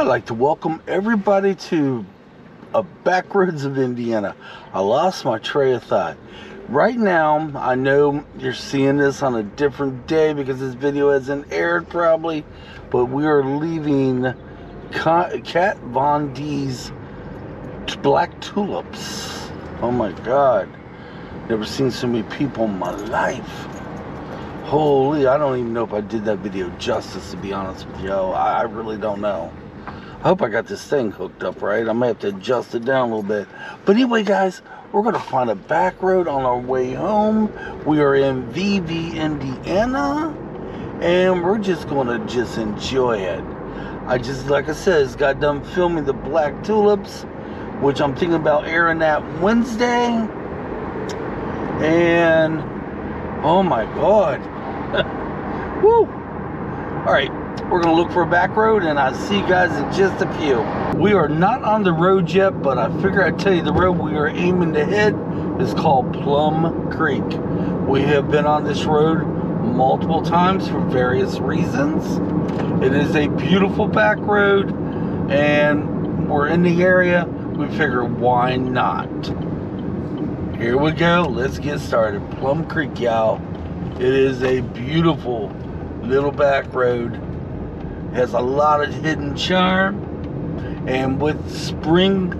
I'd like to welcome everybody to a Backroads of Indiana. I lost my train of thought. Right now, I know you're seeing this on a different day because this video hasn't aired probably, but we are leaving Kat Von D's black tulips. Oh my God. Never seen so many people in my life. Holy, I don't even know if I did that video justice, to be honest with you. I really don't know. I hope I got this thing hooked up right. I may have to adjust it down a little bit. But anyway, guys, we're going to find a back road on our way home. We are in VV, Indiana. And we're just going to enjoy it. Like I said, got done filming the black tulips, which I'm thinking about airing that Wednesday. And, oh my God. Woo! Alright, we're going to look for a back road, and I'll see you guys in just a few. We are not on the road yet, but I figure I'd tell you the road we are aiming to hit is called Plum Creek. We have been on this road multiple times for various reasons. It is a beautiful back road, and we're in the area. We figure, why not? Here we go. Let's get started. Plum Creek, y'all. It is a beautiful little back road. It has a lot of hidden charm, and with spring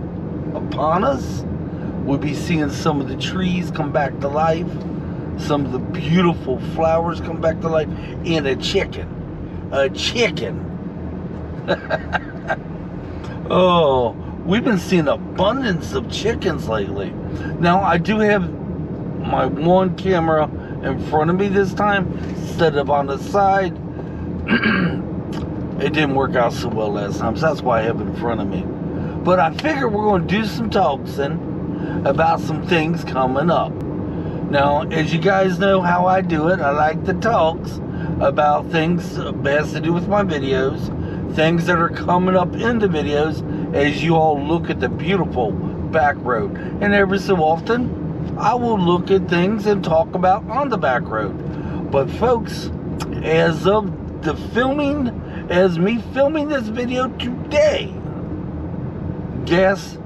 upon us, we'll be seeing some of the trees come back to life, some of the beautiful flowers come back to life, and a chicken. Oh, we've been seeing abundance of chickens lately. Now, I do have my one camera in front of me this time instead of on the side. It didn't work out so well last time, so that's why I have it in front of me. But I figure we're going to do some talking about some things coming up. Now, as you guys know how I do it, I like the talks about things that has to do with my videos, things that are coming up in the videos as you all look at the beautiful back road. And every so often, I will look at things and talk about on the back road. But folks, as of the filming, as me filming this video today, gas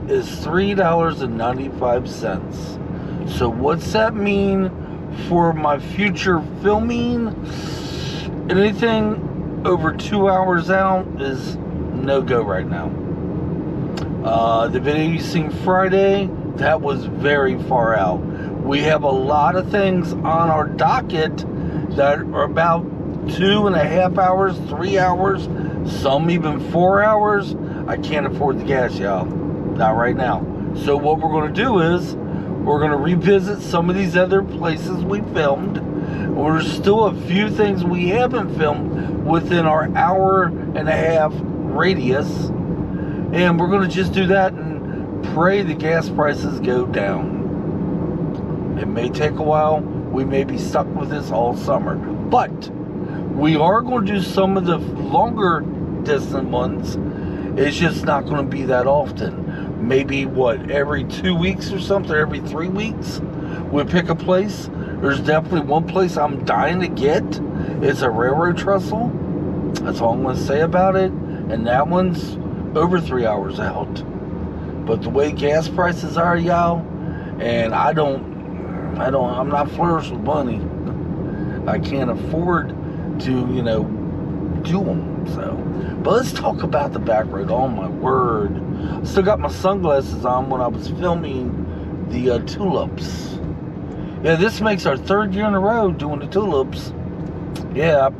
is $3.95. So what's that mean for my future filming? Anything over 2 hours out is no-go right now. The video you seen Friday, that was very far out. We have a lot of things on our docket that are about 2.5 hours, 3 hours, some even 4 hours. I can't afford the gas, y'all. Not right now. So what we're going to do is we're going to revisit some of these other places we filmed. There's still a few things we haven't filmed within our 1.5-hour radius. And we're going to just do that and pray the gas prices go down. It may take a while. We may be stuck with this all summer. But we are going to do some of the longer distance ones. It's just not going to be that often. Maybe, every 2 weeks or something, every 3 weeks. We'll pick a place. There's definitely one place I'm dying to get. It's a railroad trestle. That's all I'm going to say about it. And that one's over 3 hours out. But the way gas prices are, y'all, and I'm not flourished with money. I can't afford to, do them. So, but let's talk about the back road. Oh my word! Still got my sunglasses on when I was filming the tulips. Yeah, this makes our 3rd year in a row doing the tulips. Yeah, I'll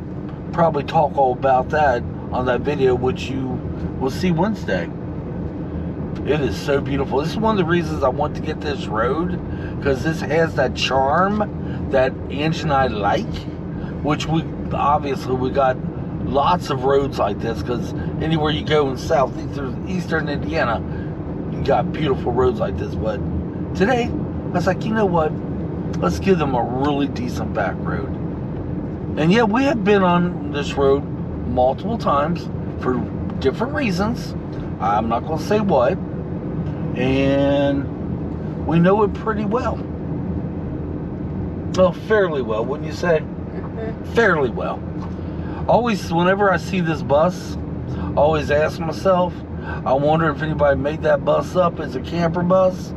probably talk all about that on that video, which you will see Wednesday. It is so beautiful. This is one of the reasons I want to get this road, because this has that charm that Angie and I like, which we got lots of roads like this, because anywhere you go in southeastern Indiana, you got beautiful roads like this. But today, I was like, you know what? Let's give them a really decent back road. And yeah, we have been on this road multiple times for different reasons. I'm not going to say what. And we know it pretty well. Well, fairly well, wouldn't you say? Fairly well. Always, whenever I see this bus, always ask myself, I wonder if anybody made that bus up as a camper bus.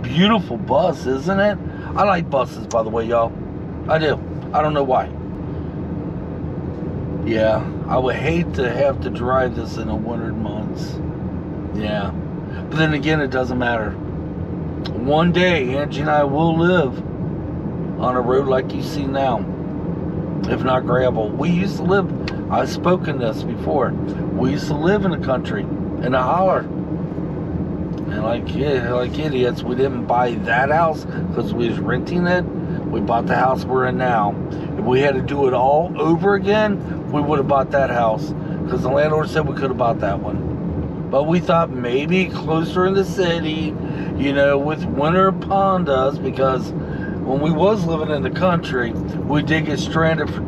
Beautiful bus, isn't it? I like buses, by the way, y'all. I do. I don't know why. Yeah, I would hate to have to drive this in the winter months. Yeah. But then again, it doesn't matter. One day, Angie and I will live on a road like you see now. If not gravel. We used to live, I've spoken this before, we used to live in the country, in a holler. And like idiots, we didn't buy that house because we was renting it. We bought the house we're in now. If we had to do it all over again, we would have bought that house because the landlord said we could have bought that one. But we thought maybe closer in the city, you know, with winter upon us, because when we was living in the country, we did get stranded for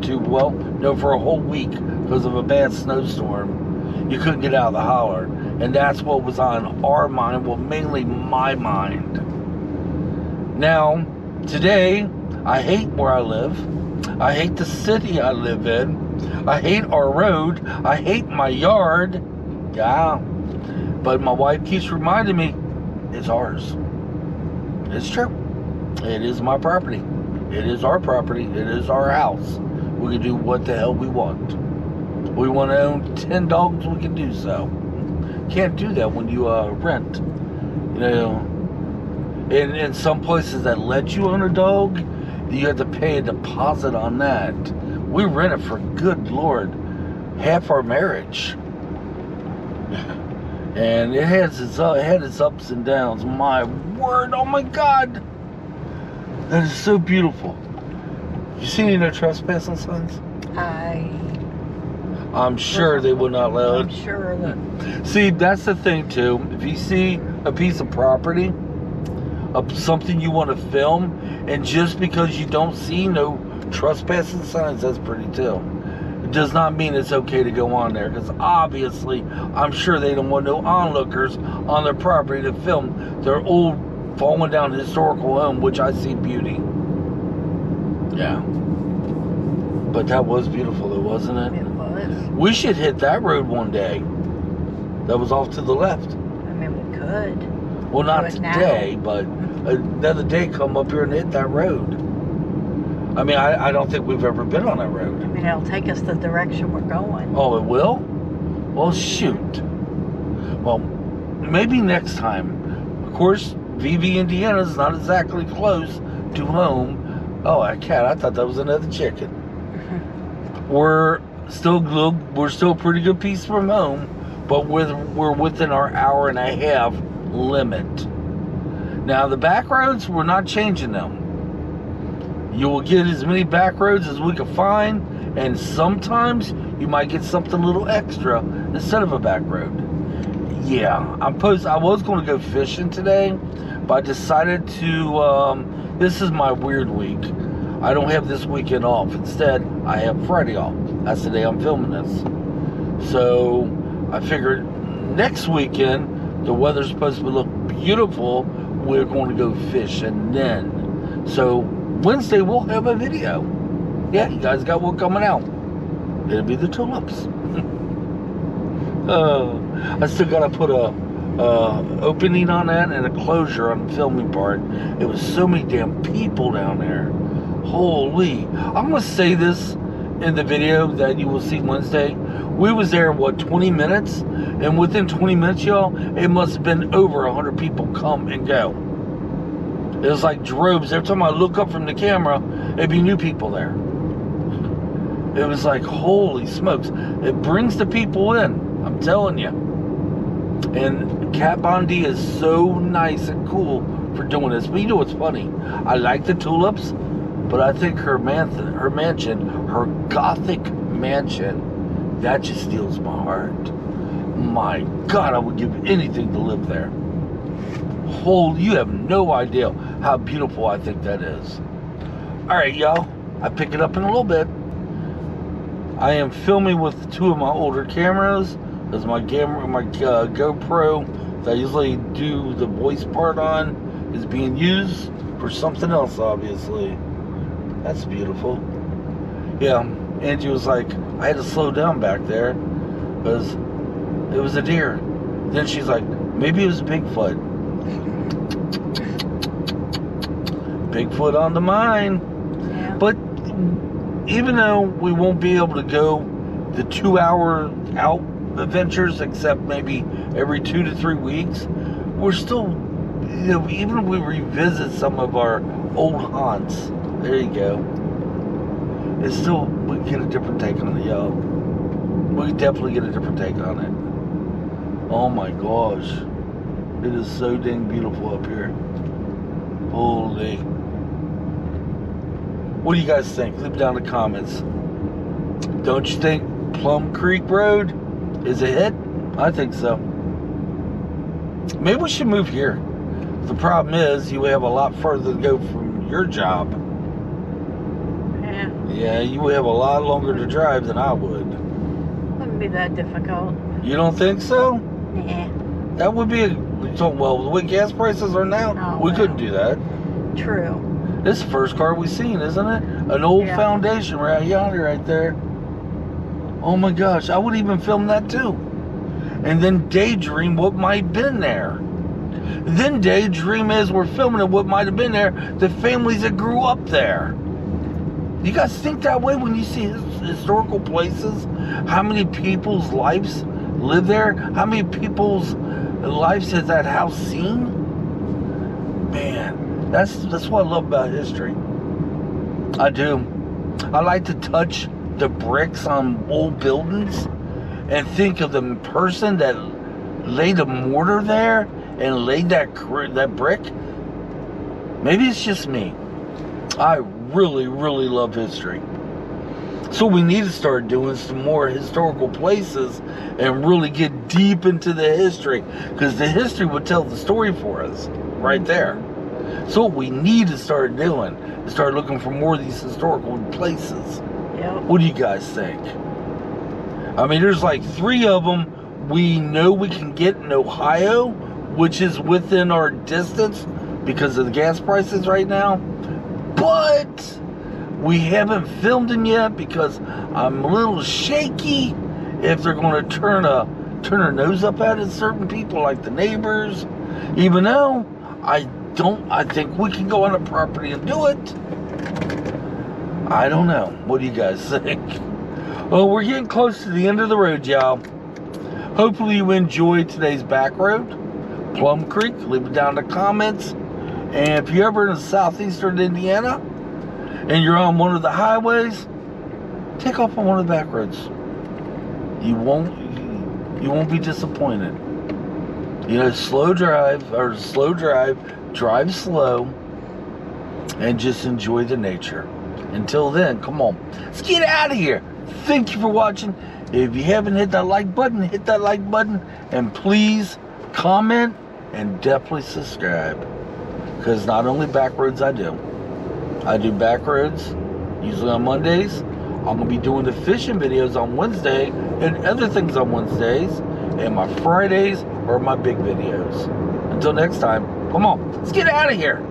a whole week because of a bad snowstorm. You couldn't get out of the holler. And that's what was on our mind, well, mainly my mind. Now, today, I hate where I live. I hate the city I live in. I hate our road. I hate my yard. Yeah. But my wife keeps reminding me, it's ours. It's true. It is my property. It is our property. It is our house. We can do what the hell we want. We want to own 10 dogs, we can do so. Can't do that when you rent. You know, in some places that let you own a dog, you have to pay a deposit on that. We rent it for, good Lord, half our marriage. And it had its ups and downs. My word, oh my God. That is so beautiful. You see any no trespassing signs? I'm sure they would not let it. I'm sure that. See, that's the thing too. If you see a piece of property, something you want to film, and just because you don't see no trespassing signs, that's pretty too. It does not mean it's okay to go on there, because obviously, I'm sure they don't want no onlookers on their property to film their old falling down historical home, which I see beauty. Yeah. But that was beautiful though, wasn't it? It was. We should hit that road one day. That was off to the left. I mean, we could. Well, not today, but another day come up here and hit that road. I mean, I don't think we've ever been on that road. I mean, it'll take us the direction we're going. Oh, it will? Well, shoot. Well, maybe next time. Of course, VV, Indiana is not exactly close to home. Oh, a cat. I thought that was another chicken. We're still good. We're still a pretty good piece from home, but we're within our hour and a half limit. Now, the back roads, we're not changing them. You will get as many back roads as we can find, and sometimes you might get something a little extra instead of a back road. Yeah, I was going to go fishing today, but I decided to, this is my weird week. I don't have this weekend off. Instead, I have Friday off. That's the day I'm filming this. So, I figured next weekend, the weather's supposed to look beautiful. We're going to go fishing then. So, Wednesday, we'll have a video. Yeah, you guys got one coming out. It'll be the tulips. I still got to put a opening on that and a closure on the filming part. It was so many damn people down there. Holy. I'm going to say this in the video that you will see Wednesday. We was there, what, 20 minutes? And within 20 minutes, y'all, it must have been over 100 people come and go. It was like droves. Every time I look up from the camera, it'd be new people there. It was like, holy smokes. It brings the people in. I'm telling you. And Kat Bondi is so nice and cool for doing this. But you know what's funny? I like the tulips, but I think her mansion, her gothic mansion, that just steals my heart. My God, I would give anything to live there. You have no idea how beautiful I think that is. Alright, y'all. I pick it up in a little bit. I am filming with two of my older cameras. Because my GoPro that I usually do the voice part on is being used for something else, obviously. That's beautiful. Yeah, Angie was like, I had to slow down back there because it was a deer. Then she's like, maybe it was Bigfoot. Bigfoot on the mind. Yeah. But even though we won't be able to go the 2-hour out adventures, except maybe every 2 to 3 weeks, we're still, you know, even if we revisit some of our old haunts, there you go, it's still, we get a different take on it, yo. We definitely get a different take on it. Oh my gosh, it is so dang beautiful up here. Holy. What do you guys think? Leave it down in the comments. Don't you think Plum Creek Road is a hit? I think so. Maybe we should move here. The problem is you have a lot further to go from your job. Yeah. Yeah, you would have a lot longer to drive than I would. Wouldn't be that difficult. You don't think so? Yeah. That would be well, the way gas prices are now, Oh, we well. couldn't do that. True. This is the first car we've seen, isn't it? An old Yeah. foundation right yonder, right there. Oh my gosh, I would even film that too. And then daydream what might have been there. Then daydream as we're filming it what might have been there, the families that grew up there. You guys think that way when you see historical places? How many people's lives live there? How many people's lives has that house seen? Man, that's what I love about history. I do. I like to touch the bricks on old buildings and think of the person that laid the mortar there and laid that brick. Maybe it's just me. I really, really love history. So we need to start doing some more historical places and really get deep into the history, because the history would tell the story for us right there. So what we need to start doing is start looking for more of these historical places. Yep. What do you guys think? I mean, there's like 3 of them we know we can get in Ohio, which is within our distance because of the gas prices right now. But we haven't filmed them yet because I'm a little shaky if they're going to turn their nose up at it, certain people like the neighbors. Even though I think we can go on a property and do it. I don't know. What do you guys think? Well, we're getting close to the end of the road, y'all. Hopefully you enjoyed today's back road, Plum Creek. Leave it down in the comments. And if you're ever in southeastern Indiana and you're on one of the highways, take off on one of the back roads. You won't be disappointed. You know, drive slow, and just enjoy the nature. Until then, come on, let's get out of here. Thank you for watching. If you haven't hit that like button, hit that like button, and please comment and definitely subscribe. Because not only Backroads I do Backroads usually on Mondays. I'm going to be doing the fishing videos on Wednesday and other things on Wednesdays, and my Fridays are my big videos. Until next time, come on, let's get out of here.